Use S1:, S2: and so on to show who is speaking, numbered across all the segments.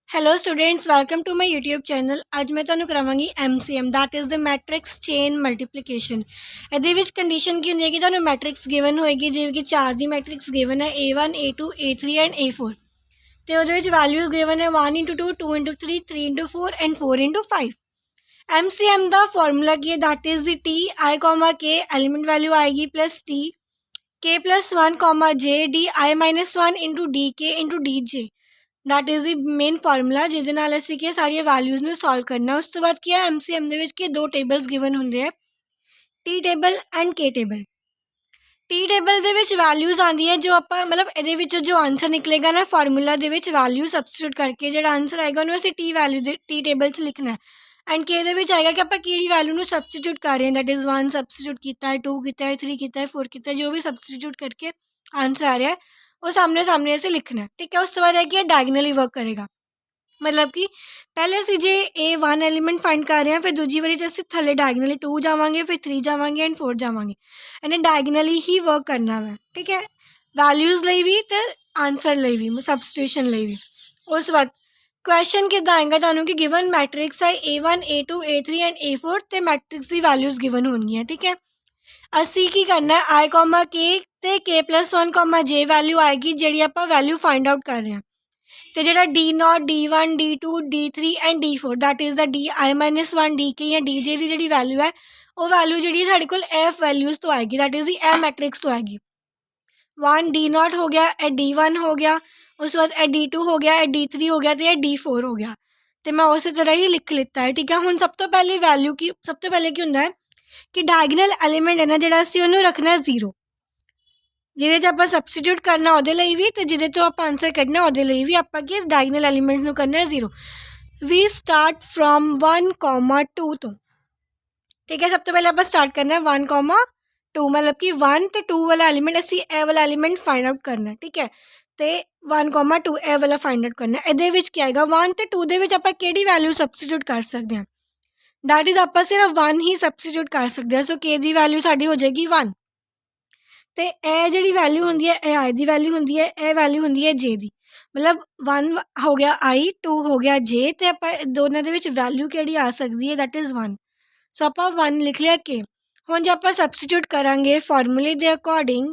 S1: Hello students, welcome to my YouTube channel. ਅੱਜ ਮੈਂ ਤੁਹਾਨੂੰ ਕਰਾਵਾਂਗੀ MCM that is the matrix chain multiplication. ਇਹਦੇ ਵਿੱਚ ਕੰਡੀਸ਼ਨ ਕੀ ਹੁੰਦੀ ਹੈ ਕਿ ਤੁਹਾਨੂੰ ਮੈਟ੍ਰਿਕਸ ਗਿਵਨ ਹੋਏਗੀ, ਜਿਵੇਂ ਕਿ 4 ਦੀ ਮੈਟ੍ਰਿਕਸ ਗਿਵਨ ਹੈ A1 A2 A3 and A4 ਤੇ ਉਹਦੇ ਵਿੱਚ ਵੈਲਿਊਜ਼ ਗਿਵਨ ਹੈ 1 into 2 2 into 3 3 into 4 and 4 into 5। MCM ਦਾ ਫਾਰਮੂਲਾ ਕੀ ਹੈ, that is the T I, K element value आएगी plus T K plus 1, J D I minus 1 into D K into D J। That is the main formula ਜਿਹਦੇ ਨਾਲ ਅਸੀਂ ਕੀ ਸਾਰੀਆਂ values ਨੂੰ solve ਕਰਨਾ। ਉਸ ਤੋਂ ਬਾਅਦ ਕੀ ਹੈ MCM ਦੇ ਵਿੱਚ ਕਿ ਦੋ ਟੇਬਲਸ ਗਿਵਨ ਹੁੰਦੇ ਆ, T table and K table. T table ਦੇ ਵਿੱਚ ਵੈਲਿਊਜ਼ ਆਉਂਦੀਆਂ ਜੋ ਆਪਾਂ ਇਹਦੇ ਵਿੱਚ ਜੋ ਆਨਸਰ ਨਿਕਲੇਗਾ ਨਾ ਫਾਰਮੂਲਾ ਦੇ ਵਿੱਚ ਵੈਲਿਊ ਸਬਸਟੀਟਿਊਟ ਕਰਕੇ ਜਿਹੜਾ ਆਨਸਰ ਆਏਗਾ ਉਹਨੂੰ ਅਸੀਂ ਟੀ ਵੈਲਿਊ ਦੇ ਟੀ ਟੇਬਲ 'ਚ ਲਿਖਣਾ। ਐਂਡ ਕੇ ਦੇ ਵਿੱਚ ਆਏਗਾ ਕਿ ਆਪਾਂ ਕਿਹੜੀ ਵੈਲਿਊ ਨੂੰ ਸਬਸਟੀਟਿਊਟ ਕਰ ਰਹੇ ਹਾਂ, दैट इज़ 1 ਸਬਸਟੀਟਿਊਟ ਕੀਤਾ ਹੈ, 2 ਕੀਤਾ ਹੈ, 3 ਕੀਤਾ ਹੈ, 4 ਕੀਤਾ ਹੈ, जो भी सब्सटीट्यूट करके आंसर आ रहा है वो सामने सामने से लिखना है। ठीक है, उस तो बाद है कि डायगनली वर्क करेगा, मतलब कि पहले असी जे A1 एलीमेंट फाइंड कर रहे हैं, फिर दूजी बारी असी थले डायगनली 2 जावांगे, फिर 3 जावांगे एंड 4 जावांगे। इन्हें डायगनली ही वर्क करना है। ठीक है, वैल्यूज़ ਲਈ भी तो आंसर ਲਈ भी, सबस्टिट्यूशन ਲਈ भी। उस बाद क्वेश्चन किदा आएगा ਤੁਹਾਨੂੰ कि गिवन मैट्रिक्स है A1 A2 A3 and A4 ਤੇ मैट्रिक्स की वैल्यूज़ गिवन होंगी। ठीक है, असी की करना है I, K ਤੇ K+1, J वैल्यू आएगी ਜਿਹੜੀ ਆਪਾਂ वैल्यू फाइंड आउट कर रहे हैं। तो ਜਿਹੜਾ D0 D1 D2 D3 and D4 that is the DI-1 DK या DJ की ਜਿਹੜੀ वैल्यू है वो वैल्यू ਜਿਹੜੀ ਸਾਡੇ ਕੋਲ F वैल्यूज़ तो आएगी, that is the M matrix तो आएगी। 1 D0 हो गया, ए D1 हो गया, उस बाद ए D2 हो गया, ए D3 हो गया तो ए D4 हो गया। तो मैं उस तरह ही लिख लिता है। ठीक है, हुण सब तो पहले वैल्यू की सब तो पहले की होंदा है कि डायगनल एलीमेंट है ना ਜਿਹੜਾ ਅਸੀਂ ਉਹਨੂੰ ਰੱਖਣਾ 0, ਜਿਹਦੇ 'ਚ ਆਪਾਂ ਸਬਸਟੀਟਿਊਟ ਕਰਨਾ ਉਹਦੇ ਲਈ ਵੀ ਤੇ ਜਿਹਦੇ 'ਚੋਂ ਆਪਾਂ ਆਨਸਰ ਕੱਢਣਾ ਉਹਦੇ ਲਈ ਵੀ ਆਪਾਂ ਕੀ ਡਾਇਗਨਲ ਐਲੀਮੈਂਟ ਨੂੰ ਕਰਨਾ 0। ਵੀ ਸਟਾਰਟ ਫਰੋਮ 1, 2 ਤੋਂ। ठीक है, सब तो पहले आप स्टार्ट करना है 1, 2, मतलब कि 1 तो 2 वाला एलीमेंट असी ए वाला एलीमेंट फाइंड आउट करना। ठीक है, तो 1, 2 ए वाला फाइंड आउट करना। ये क्या आएगा 1 तो 2 दे विच आपां किहड़ी वैल्यू सबसटीट्यूट कर सकते हैं, दैट इज़ आप सिर्फ 1 ही सबसटीट्यूट कर सकते हैं। सो के दी वैल्यू साडी हो जाएगी 1 तो ए जी वैल्यू होंगी है ए आई की वैल्यू होंगी है, ए वैल्यू होंगी है जे की, मतलब 1 हो गया आई, 2 हो गया जे, तो आप दोनों के वैल्यू कि आ सकती है दैट इज़ 1। सो आप 1 लिख लिया के। हुण जो आप सबसटीट्यूट करांगे फार्मूले के अकॉर्डिंग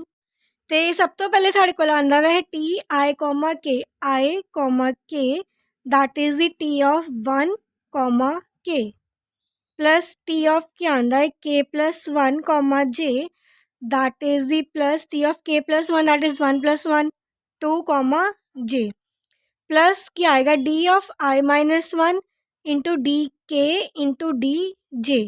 S1: तो सब तो पहले साढ़े को आंदा वह I, K that is the T of 1, K plus T of क्या आंदा है K+1, J that is the plus T of K+1 that is 1 + 1 2, J plus क्या आएगा D of I-1 into D K into D J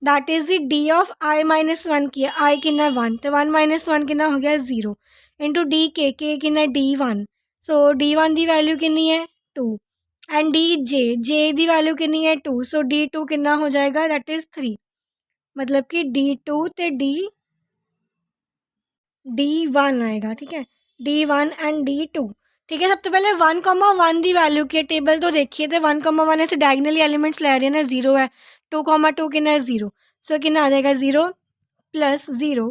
S1: that is the D of I-1 की आई कितना 1 तो 1 - 1 कितना हो गया 0 इंटू डी के कितना D1। सो D1 की वैल्यू कितनी है 2 एंड डी जे की वैल्यू कितनी है 2। सो D2 कितना हो जाएगा दैट इज़ 3, मतलब कि D2 तो D1 आएगा। ठीक है, D1 एंड D2। ठीक है, सब तो पहले 1, 1 की वैल्यू की टेबल तो देखिए तो 1, 1 ऐसे डायगनली एलिमेंट्स ले रहे हैं ना, 0 है, 2, 2 कितना है 0। सो कितना आ जाएगा 0 + 0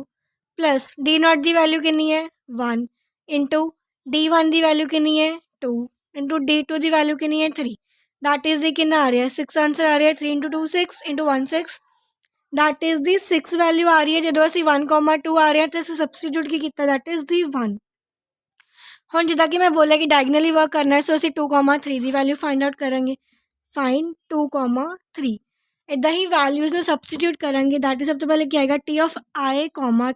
S1: प्लस D0 की वैल्यू कितनी है 1 इंटू D1 की वैल्यू कितनी है 2 इंटू D2 की वैल्यू कितनी है 3, दैट इज़ कितना आ रहा है 6 आंसर आ रहा है। 3 × 2 6 into 1 6 that is the 6 value आ रही है। जो असी 1, 2 आ रहे हैं तो असी सबसटीट्यूट की किया दैट इज़ दी 1। हुण जिद्दां कि मैं बोलिया कि डायगनली वर्क करना है, सो असी 2, 3 की वैल्यू फाइंड आउट करेंगे। फाइंड 2, 3 इदा ही वैल्यूज़ सबसटीट्यूट करेंगे। दैट इज़ सब तो पहले क्या आएगा T of I,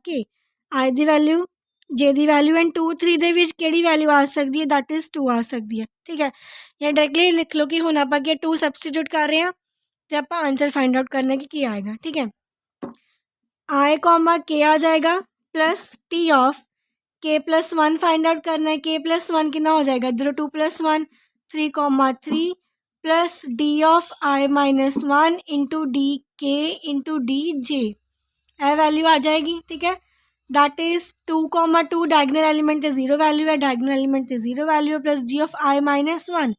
S1: K I की वैल्यू जे की वैल्यू एंड 2, 3 दे विच किहड़ी वैल्यू आ सकती है दैट इज़ 2 आ सकती है। ठीक है, या डायरेक्टली लिख लो कि हुण आपां 2 सबसटीट्यूट कर रहे हैं तो आप आंसर फाइंड आउट करना कि आएगा। ठीक है, I, K आ जाएगा plus T of K+1 find out करना है। K+1 कितना हो जाएगा इधर 2 + 1 3, 3 plus D of I-1 into D K into D J A value आ जाएगी। ठीक है, दैट इज़ 2, 2 डायगनल एलिमेंट से 0 वैल्यू है, डायगनल एलिमेंट से 0 वैल्यू है, plus D of I-1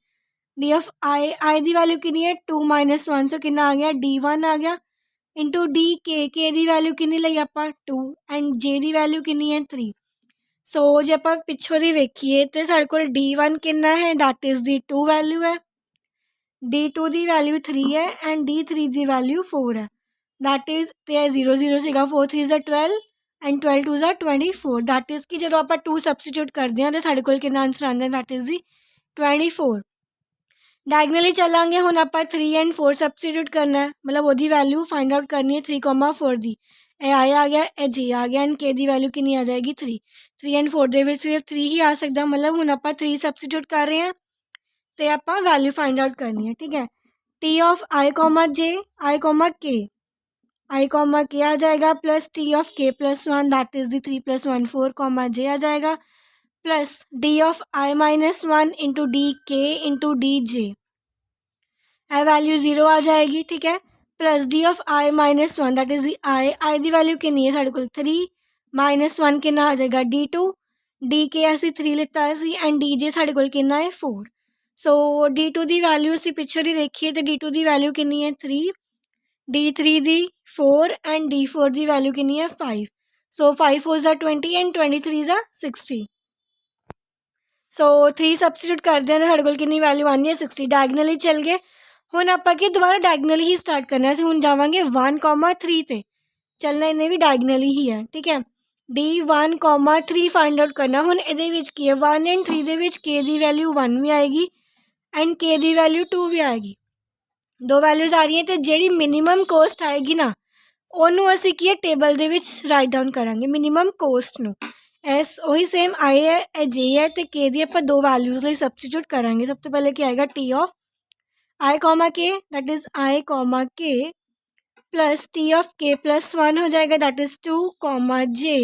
S1: D of I की वैल्यू कितनी है 2 - 1 सो कितना आ गया D1 आ गया इंटू डी के की वैल्यू कितनी लई आपां 2 एंड जे की वैल्यू कितनी है 3। सो जो आप पिछों की वेखीए तो साढ़े को D1 कितना है दैट इज़ दी 2 वैल्यू है D2 ਦੀ ਵੈਲਿਊ 3 ਹੈ ਐਂਡ D3 ਦੀ ਵੈਲਿਊ 4 ਹੈ। ਦੈਟ ਇਜ਼ ਤੇ 0 0 ਸੀਗਾ 4 3 is 12 and 12 2 is 24। That is ਕਿ ਜਦੋਂ ਆਪਾਂ 2 ਸਬਸਟੀਟਿਊਟ ਕਰਦੇ ਹਾਂ ਤਾਂ ਸਾਡੇ ਕੋਲ ਕਿੰਨਾ ਆਂਸਰ ਆਉਂਦਾ ਦੈਟ ਇਜ਼ ਦੀ 24। ਡਾਇਗਨਲੀ ਚੱਲਾਂਗੇ ਹੁਣ ਆਪਾਂ 3 ਐਂਡ 4 ਸਬਸਟੀਟਿਊਟ ਕਰਨਾ ਹੈ, ਮਤਲਬ ਉਹਦੀ ਵੈਲਿਊ ਫਾਈਂਡ ਆਊਟ ਕਰਨੀ ਹੈ 3, 4 ਦੀ। ਇਹ ਆਈ ਆ ਗਿਆ, ਇਹ ਜੀ ਆ ਗਿਆ ਐਂਡ ਕੇ ਦੀ ਵੈਲਿਊ ਕਿੰਨੀ ਆ ਜਾਏਗੀ 3। 3 ਐਂਡ 4 ਦੇ ਵਿੱਚ ਸਿਰਫ 3 ਹੀ ਆ ਸਕਦਾ, ਮਤਲਬ ਹੁਣ ਆਪਾਂ 3 ਸਬਸਟੀਟਿਊਟ ਕਰ ਰਹੇ ਹਾਂ ਤੇ ਆਪਾਂ ਵੈਲਿਊ ਫਾਈਂਡ ਆਊਟ ਕਰਨੀ ਹੈ। ਠੀਕ ਹੈ, T of I comma J I comma K आ जाएगा plus T of K plus 1 that is the 3 + 1 4 comma J आ जाएगा plus D of I minus 1 into D K into D J, I value 0 आ जाएगी। ठीक है, plus D of I minus 1 that is the I दी value कितनी है साढ़े को 3 माइनस 1 कितना आ जाएगा D2, डी के असी 3 लिता सी एंड डी जे साढ़े को कितना है 4। सो D2 ਦੀ ਵੈਲਿਊ ਅਸੀਂ ਪਿੱਛੇ ਦੀ ਦੇਖੀਏ ਤੇ D2 ਦੀ ਵੈਲਿਊ ਕਿੰਨੀ ਹੈ 3, D3 the 4 and D4 the value ਕਿੰਨੀ ਹੈ 5। ਸੋ 5 4 is 20 and 23 is 60। So 3 substitute ਕਰਦੇ ਹਾਂ ਸਾਡੇ ਕੋਲ ਕਿੰਨੀ ਵੈਲਿਊ ਆਉਂਦੀ ਹੈ 60। ਡਾਇਗਨਲੀ ਚੱਲ ਗਏ, ਹੁਣ ਆਪਾਂ ਕੀ ਦੁਬਾਰਾ ਡਾਇਗਨਲੀ ਹੀ ਸਟਾਰਟ ਕਰਨਾ ਸੀ। ਹੁਣ ਜਾਵਾਂਗੇ 1, 3 ਤੇ ਚੱਲਣਾ, ਇਹਨੇ ਵੀ ਡਾਇਗਨਲੀ ਹੀ ਹੈ। ਠੀਕ ਹੈ, D1, 3 ਫਾਈਂਡ ਆਊਟ ਕਰਨਾ। ਹੁਣ ਇਹਦੇ ਵਿੱਚ ਕੀ ਹੈ 1 ਐਂਡ 3 ਦੇ ਵਿੱਚ ਕੇ ਦੀ ਵੈਲਿਊ 1 ਵੀ ਆਏਗੀ ਐਂਡ ਕੇ ਦੀ ਵੈਲਿਊ 2 ਵੀ ਆਏਗੀ, ਦੋ ਵੈਲਿਊਜ਼ ਆ ਰਹੀਆਂ। ਅਤੇ ਜਿਹੜੀ ਮਿਨੀਮਮ ਕੋਸਟ ਆਏਗੀ ਨਾ ਉਹਨੂੰ ਅਸੀਂ ਕੀ ਹੈ ਟੇਬਲ ਦੇ ਵਿੱਚ ਰਾਈਟ ਡਾਊਨ ਕਰਾਂਗੇ ਮਿਨੀਮਮ ਕੋਸਟ ਨੂੰ। ਐਸ ਉਹੀ ਸੇਮ ਆਈ ਹੈ, ਇਹ ਜੇ ਹੈ ਅਤੇ ਕੇ ਦੀ ਆਪਾਂ ਦੋ ਵੈਲਿਊਜ਼ ਲਈ ਸਬਸਟੀਟਿਊਟ ਕਰਾਂਗੇ। ਸਭ ਤੋਂ ਪਹਿਲੇ ਕੀ ਆਏਗਾ T of I comma K that is I comma K plus T of K plus 1 हो जाएगा that is 2 comma J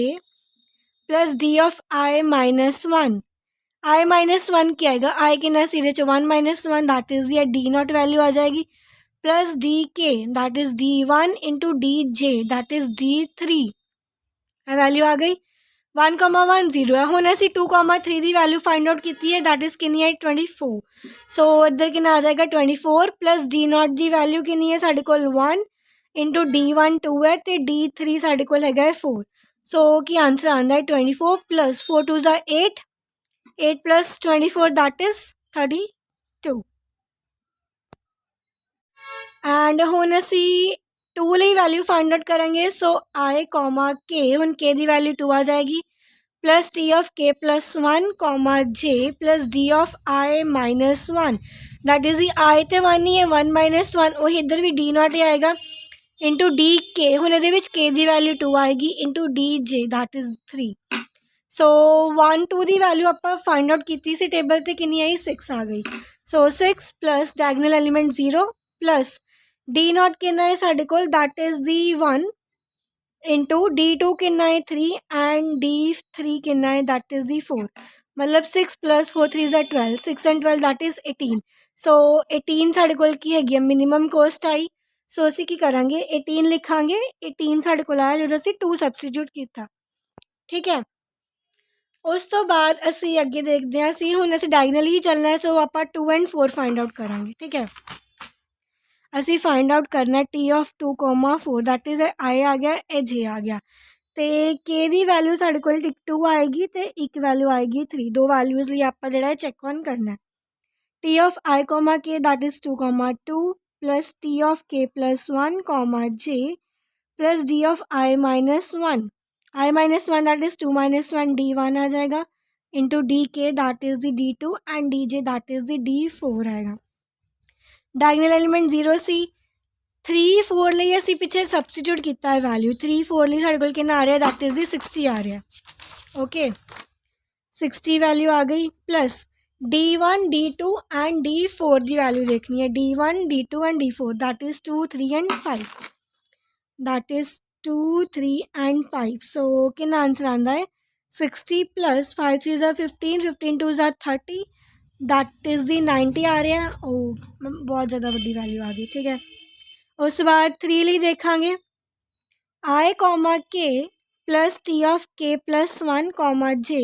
S1: plus D of I minus 1। I minus 1 क्या आएगा आई के ना सीधे 1 माइनस 1 दैट इज़ या डी नॉट वैल्यू आ जाएगी plus D K that is D1 into D J that is D3 value आ गई। 1, 1 0 है। ਹੁਣ ਅਸੀਂ 2, 3 ਦੀ ਵੈਲਿਊ ਫਾਈਂਡ ਆਊਟ ਕੀਤੀ ਹੈ ਦੈਟ ਇਜ਼ ਕਿੰਨੀ ਹੈ 24। ਸੋ ਇੱਧਰ ਕਿੰਨਾ ਆ ਜਾਏਗਾ 24 ਪਲਸ ਡੀ ਨੋਟ ਦੀ ਵੈਲਿਊ ਕਿੰਨੀ ਹੈ ਸਾਡੇ ਕੋਲ 1 ਇੰਟੂ D1 2 ਹੈ ਅਤੇ D3 ਸਾਡੇ ਕੋਲ ਹੈਗਾ ਹੈ 4। ਸੋ ਕੀ ਆਂਸਰ ਆਉਂਦਾ ਹੈ 24 plus 4 2 is 8 8 plus 24 that is 32। And ਹੁਣ ਅਸੀਂ 2 ਲਈ ਵੈਲਿਊ ਫਾਈਂਡ ਆਊਟ ਕਰਾਂਗੇ। ਸੋ आई कॉमा के ਹੁਣ के ਦੀ ਵੈਲਿਊ 2 ਆ ਜਾਏਗੀ plus T of K plus 1 comma J plus D of I minus 1 that is आई तो 1 ही है 1 माइनस 1 वही इधर भी डी नॉट ही आएगा इंटू डी के ਹੁਣ ਇਹਦੇ ਵਿੱਚ के ਦੀ ਵੈਲਿਊ 2 ਆਏਗੀ into D J that is 3। So 1 2 the value ਆਪਾਂ ਫਾਈਂਡ ਆਊਟ ਕੀਤੀ ਸੀ ਟੇਬਲ ਤੇ ਕਿੰਨੀ ਆਈ 6 ਆ ਗਈ। ਸੋ 6 plus diagonal element 0 plus D not ਕਿੰਨਾ ਹੈ ਸਾਡੇ ਕੋਲ that is the 1 into D2 कितना है 3 एंड D3 कितना है दैट इज़ दी 4 मतलब 6 + 4 3 is 12 6 and 12 दैट इज़ 18। सो 18 साढ़े कोल की हैगी मिनिमम कोस्ट आई। सो असी की करांगे 18 लिखांगे 18 साढ़े कोल आया जो असी 2 सबस्टिट्यूट किया। ठीक है, उस तो बाद असी अगे देखते हैं असी हुण असी डायगनली ही चलना है। सो आप 2 and 4 फाइंड आउट करांगे। ठीक है, ਅਸੀਂ फाइंड आउट करना T of 2, 4 that is I आ गया ए जे आ गया तो के दी वैल्यू साढ़े को 2 आएगी तो एक वैल्यू आएगी 3 दो वैल्यूज़ लिए आप जरा चैक ऑन करना है। T of I comma K that is 2, 2 plus T of K plus 1 comma J plus D of I minus 1 that is 2 minus 1 D1 आ जाएगा into D K that is the D2 and D J that is the D4 आएगा। Diagonal element 0 सी 3 4 ਲਈ ਅਸੀਂ ਪਿੱਛੇ substitute ਕੀਤਾ ਹੈ value 3 4 ਲਈ ਸਾਡੇ ਕੋਲ ਕਿੰਨਾ ਆ ਰਿਹਾ दैट इज़ दी 60 आ रहा। ओके 60 वैल्यू आ गई plus D1 D2 and D4 की वैल्यू देखनी है D1 D2 and D4 that is 2 3 and 5 that is 2 3 and 5। सो कितना आंसर आता है 60 plus 5 3 is 15 15 2 is 30 that is दी 90 आ रहा। ओ बहुत ज़्यादा वड्डी वैल्यू आ गई। ठीक है, उस बाद 3 ਲਈ देखांगे आई comma K plus T of K plus 1 comma J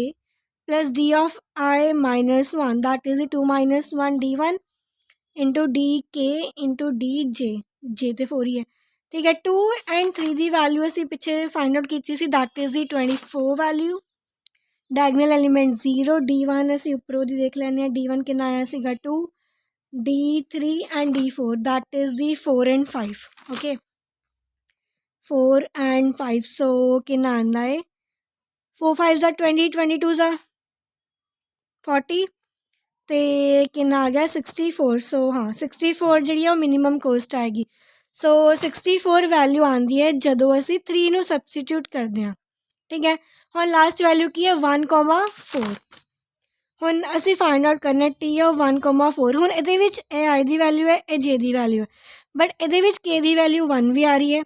S1: plus D of I minus 1 that is 2 minus 1 D1 into D K into D जे तो 4 ही है। ठीक है, 2 एंड 3 की वैल्यू असी पिछे फाइंड आउट की थी that is the 24 value. Diagonal element 0 D1 असी उपरों दी देख लैने D1 कितना आया सीगा 2 D3 and D4, that is the 4 and 5. Okay, 4 and 5. So कितना आंदा है 4 5s are 20, 22s are 40 ਤੇ ਕਿੰਨਾ ਆ ਗਿਆ 64. ਸੋ ਹਾਂ 64 ਜਿਹੜੀ ਆ ਉਹ ਮਿਨੀਮਮ ਕੋਸਟ ਆਏਗੀ। ਸੋ 64 ਵੈਲਿਊ ਆਉਂਦੀ ਹੈ ਜਦੋਂ ਅਸੀਂ 3 ਨੂੰ ਸਬਸਟੀਟਿਊਟ ਕਰਦੇ ਹਾਂ। ਠੀਕ ਹੈ, ਹੁਣ ਲਾਸਟ ਵੈਲਿਊ ਕੀ ਹੈ 1,4। ਹੁਣ ਅਸੀਂ ਫਾਈਂਡ ਆਊਟ ਕਰਨਾ ਟੀ ਆਫ 1,4। ਹੁਣ ਇਹਦੇ ਵਿੱਚ ਇਹ ਆਈ ਦੀ ਵੈਲਿਊ ਹੈ, ਇਹ ਜੇ ਦੀ ਵੈਲਿਊ ਹੈ, ਬਟ ਇਹਦੇ ਵਿੱਚ ਕੇ ਦੀ ਵੈਲਿਊ 1 ਵੀ ਆ ਰਹੀ ਹੈ,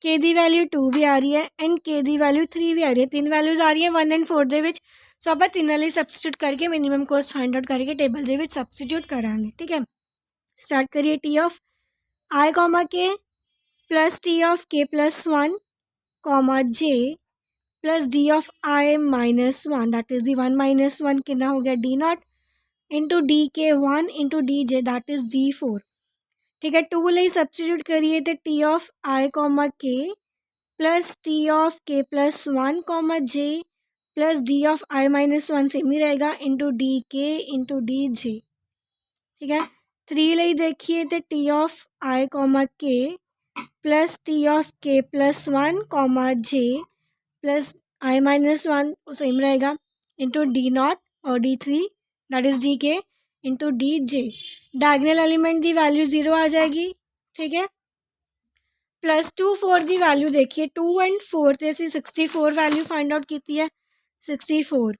S1: ਕੇ ਦੀ ਵੈਲਿਊ 2 ਵੀ ਆ ਰਹੀ ਹੈ ਐਂਡ ਕੇ ਦੀ ਵੈਲਿਊ 3 ਵੀ ਆ ਰਹੀ ਹੈ। ਤਿੰਨ ਵੈਲਿਊਜ਼ ਆ ਰਹੀਆਂ 1 ਐਂਡ 4 ਦੇ ਵਿੱਚ। ਸੋ ਆਪਾਂ ਤਿੰਨਾਂ ਲਈ ਸਬਸਟੀਟਿਊਟ ਕਰਕੇ ਮਿਨੀਮਮ ਕੋਸਟ ਫਾਈਂਡ ਆਊਟ ਕਰਕੇ ਟੇਬਲ ਦੇ ਵਿੱਚ ਸਬਸਟੀਟਿਊਟ ਕਰਾਂਗੇ। ਠੀਕ ਹੈ, ਸਟਾਰਟ ਕਰੀਏ T of I comma K plus T of K plus 1 comma J plus D of I minus 1, that is the 1 minus 1 कितना हो गया D not into D K 1 into D J, that is D 4। ठीक है, 2 ਲਈ substitute करिए तो T of I comma K plus T of K plus 1 comma J plus D of I minus 1 same ही रहेगा into D K into D J. ठीक है, 3 ਲਈ देखिए तो T of I comma K plus T of K plus 1 comma J plus I minus 1 same रहेगा into D not और D 3 that is D K into D J. Diagonal element की value 0 आ जाएगी। ठीक है, प्लस 2 4 की value देखिए 2 and 4 तो असी 64 वैल्यू फाइंड आउट की है 64।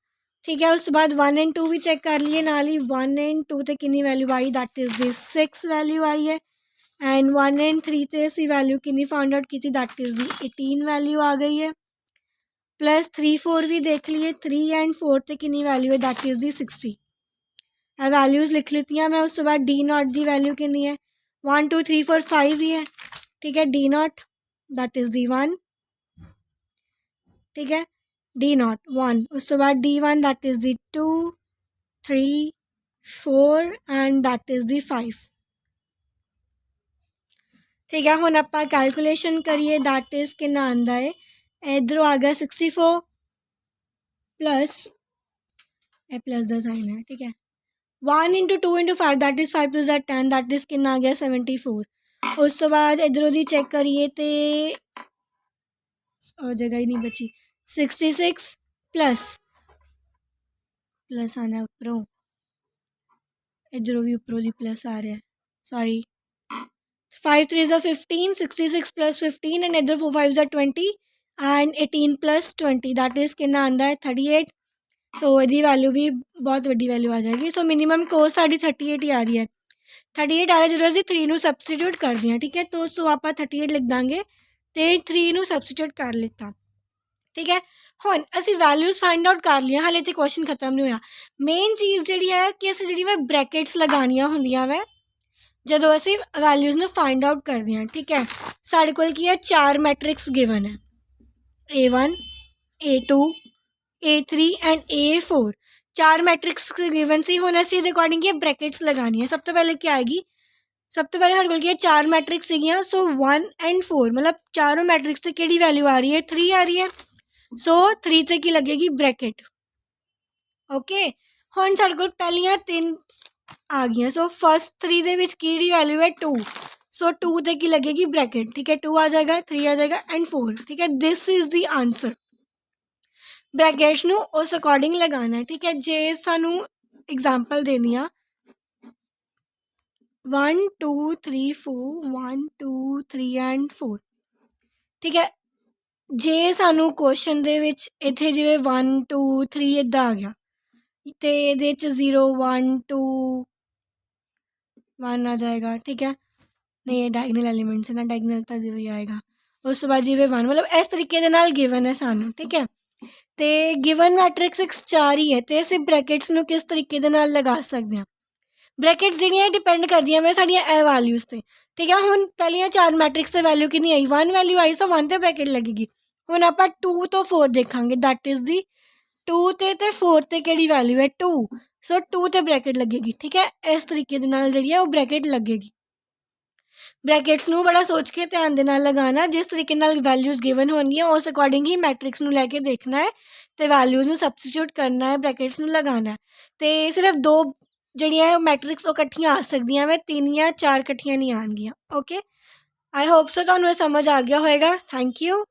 S1: ठीक है, उस बाद 1 एंड 2 भी चेक कर लिए नाल ही 1 एंड 2 तो कितनी value I that is this 6 value I है एंड 1 एंड 3 तो असी वैल्यू कितनी फाइंड आउट की थी दैट इज़ दी 18 वैल्यू आ गई है। प्लस 3 4 भी देख लिए 3 एंड 4 तो कितनी वैल्यू है दैट इज़ दी 60। वैल्यूज़ लिख लेती हैं मैं। उस बाद डी नॉट की वैल्यू कितनी है 1 2 3 4 5 ही है। ठीक है, डी नॉट दैट इज़ दी 1। ठीक है, डी नॉट 1 उस बाद D 1 that is the 2 3 4 and that is दी 5। ठीक है, हुण आपां कैलकुलेशन करिए दैट इज़ कितना आंदा है इधरों आ गया 64 प्लस ए प्लस का साइन है। ठीक है, 1 into 2 into 5 that is 5 2 10 that is कितना आ गया 74। उस तो बाद इधरों दी चेक करिए तो जगह ही नहीं बची 66 प्लस प्लस आना उपरों इधरों भी उपरों दी प्लस आ रहा है सॉरी 5 3 are 15 66 plus 15 and इधर 4 5 are 20 and 18 plus 20 that is कितना आंदा है 38। सो यदी वैल्यू भी बहुत वड्डी वैल्यू आ जाएगी। सो मिनिमम कोस्ट साड़ी 38 ही आ रही है 38 आ रहा है जो असी 3 ਨੂੰ सबसटीट्यूट कर दिया। ठीक है, तो सो आप 38 लिख देंगे तो 3 ਨੂੰ सबसटीट्यूट कर लिता। ठीक है, हुण असी वैल्यूज़ फाइंड आउट कर लिया हाले तो क्वेश्चन खत्म नहीं होया। मेन चीज़ जी है कि असी जी मैं ब्रैकेट्स लगानियां होंदियां वै ਜਦੋਂ ਅਸੀਂ ਵੈਲਿਊਜ਼ ਨੂੰ ਫਾइंड आउट ਕਰਦੇ ਹਾਂ। ठीक है, ਸਾਡੇ ਕੋਲ ਕੀ ਹੈ 4 ਮੈਟ੍ਰਿਕਸ ਗਿਵਨ ਹੈ A1 A2 A3 and A4। 4 matrix given ਸੀ। ਹੁਣ ਅਸੀਂ ਇਹਦੇ ਅਕੋਰਡਿੰਗ ਕੀ ਬ੍ਰੈਕਟਸ ਲਗਾਉਣੀ ਹੈ। ਸਭ ਤੋਂ ਪਹਿਲੇ ਕੀ ਆਏਗੀ ਸਭ ਤੋਂ ਪਹਿਲੇ ਸਾਡੇ ਕੋਲ ਕੀ ਹੈ 4 ਮੈਟ੍ਰਿਕਸ ਸੀਗੀਆਂ। ਸੋ 1 ਐਂਡ 4 मतलब ਚਾਰੋਂ ਮੈਟ੍ਰਿਕਸ ਤੇ ਕਿਹੜੀ ਵੈਲਿਊ ਆ ਰਹੀ ਹੈ 3 ਆ ਰਹੀ ਹੈ। ਸੋ 3 ਤੇ ਕੀ ਲੱਗੇਗੀ ਬ੍ਰੈਕਟ। ਓਕੇ, ਹੁਣ ਸਾਡੇ ਕੋਲ ਪਹਿਲੀਆਂ 3 आ गई। सो फस्ट 3 ਦੇ ਵਿੱਚ ਕਿਹੜੀ वैल्यू है 2। सो 2 ਤੇ ਕੀ लगेगी ब्रैकेट। ठीक है, 2 आ जाएगा 3 आ जाएगा एंड 4। ठीक है, this is the answer. Brackets ਨੂੰ उस अकॉर्डिंग लगाना है। ठीक है, जे सानू एग्जाम्पल देनी आ 1 2 3 4 1 2 3 एंड 4। ठीक है, जे सानू क्वेश्चन ਦੇ ਵਿੱਚ ਇੱਥੇ ਜਿਵੇਂ 1 2 3 ਇੱਦਾਂ ਆ ਗਿਆ तो ये 0 1 2 1 आ जाएगा। ठीक है, नहीं ये डायगनल एलिमेंट्स है ना डायगनल तो 0 ही आएगा। उस तो बाद जिवे 1 मतलब इस तरीके दे नाल गिवन है सानू। ठीक है, तो गिवन मैट्रिक्स एक 4 ही है तो असीं ब्रैकेट्स नू किस तरीके दे नाल लगा सकते हैं। ब्रैकेट्स जिहड़ियां डिपेंड करदियां मैं साडियां ए वैल्यूज़ ते। ठीक है, हुण पहलियां 4 मैट्रिक्स ते वैल्यू कितनी आई 1 वैल्यू आई। सो 1 ते ब्रैकेट लगेगी। हुण आपां 2 तो 4 देखांगे दैट इज़ दी 2 ते 4 ते किहड़ी वैल्यू है 2। सो 2 ते ब्रैकेट लगेगी। ठीक है, इस तरीके दे नाल जिहड़ी है वो ब्रैकेट लगेगी। ब्रैकेट्स नू बड़ा सोच के ध्यान दे नाल लगाना। जिस तरीके नाल वैल्यूज़ गिवन होणगियां उस अकॉर्डिंग ही मैट्रिक्स नू लैके देखना है तो वैल्यूज़ नू सबसटीट्यूट करना है ब्रैकेट्स नू लगाना है। तो सिर्फ 2 ਜਿਹੜੀਆਂ ਮੈਟ੍ਰਿਕਸ ਉਹ ਇਕੱਠੀਆਂ ਆ ਸਕਦੀਆਂ ਵੇ 3 ਜਾਂ 4 ਇਕੱਠੀਆਂ ਨਹੀਂ ਆਉਣਗੀਆਂ। ਓਕੇ, ਆਈ ਹੋਪ ਸੋ ਤੁਹਾਨੂੰ ਇਹ ਸਮਝ ਆ ਗਿਆ ਹੋਏਗਾ। Thank you.